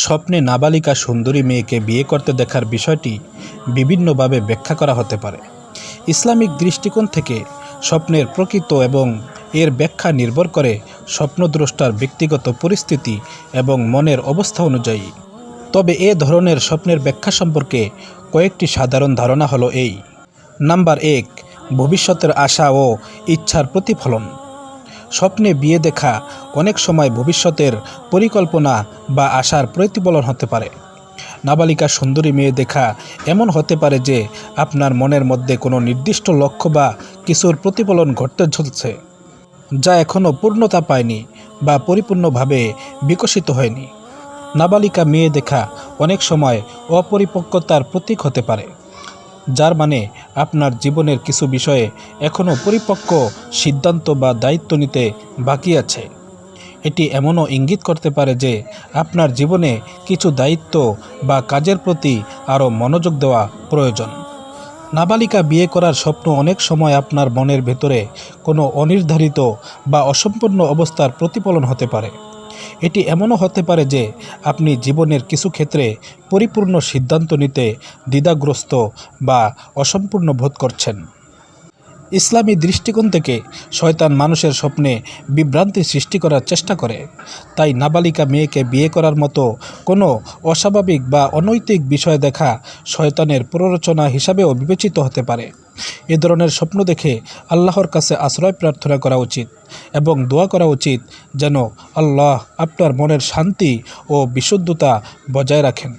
স্বপ্নে নাবালিকা সুন্দরী মেয়েকে বিয়ে করতে দেখার বিষয়টি বিভিন্নভাবে ব্যাখ্যা করা হতে পারে। ইসলামিক দৃষ্টিকোণ থেকে স্বপ্নের প্রকৃত এবং এর ব্যাখ্যা নির্ভর করে স্বপ্নদ্রষ্টার ব্যক্তিগত পরিস্থিতি এবং মনের অবস্থা অনুযায়ী। তবে এ ধরনের স্বপ্নের ব্যাখ্যা সম্পর্কে কয়েকটি সাধারণ ধারণা হলো এই। নাম্বার 1, ভবিষ্যতের আশা ও ইচ্ছার প্রতিফলন। স্বপ্নে বিয়ে দেখা অনেক সময় ভবিষ্যতের পরিকল্পনা বা আশার প্রতিফলন হতে পারে। নাবালিকা সুন্দরী মেয়ে দেখা এমন হতে পারে যে আপনার মনের মধ্যে কোনো নির্দিষ্ট লক্ষ্য বা কিছুর প্রতিফলন ঘটতে চলছে, যা এখনও পূর্ণতা পায়নি বা পরিপূর্ণভাবে বিকশিত হয়নি। নাবালিকা মেয়ে দেখা অনেক সময় অপরিপক্কতার প্রতীক হতে পারে, যার মানে আপনার জীবনের কিছু বিষয়ে এখনও পরিপক্ক সিদ্ধান্ত বা দায়িত্ব নিতে বাকি আছে। এটি এমনও ইঙ্গিত করতে পারে যে আপনার জীবনে কিছু দায়িত্ব বা কাজের প্রতি আরও মনোযোগ দেওয়া প্রয়োজন। নাবালিকা বিয়ে করার স্বপ্ন অনেক সময় আপনার মনের ভেতরে কোনো অনির্ধারিত বা অসম্পূর্ণ অবস্থার প্রতিফলন হতে পারে। এটি এমনও হতে পারে যে আপনি জীবনের কিছু ক্ষেত্রে পরিপূর্ণ সিদ্ধান্ত নিতে দ্বিধাগ্রস্ত বা অসম্পূর্ণ বোধ করছেন। ইসলামী দৃষ্টিকোণ থেকে শয়তান মানুষের স্বপ্নে বিভ্রান্তি সৃষ্টি করার চেষ্টা করে। তাই নাবালিকা মেয়েকে বিয়ে করার মতো কোনো অস্বাভাবিক বা অনৈতিক বিষয় দেখা শয়তানের প্ররোচনা হিসাবেও বিবেচিত হতে পারে। এ ধরনের স্বপ্ন দেখে আল্লাহর কাছে আশ্রয় প্রার্থনা করা উচিত এবং দোয়া করা উচিত যেন আল্লাহ আপনার মনের শান্তি ও বিশুদ্ধতা বজায় রাখেন।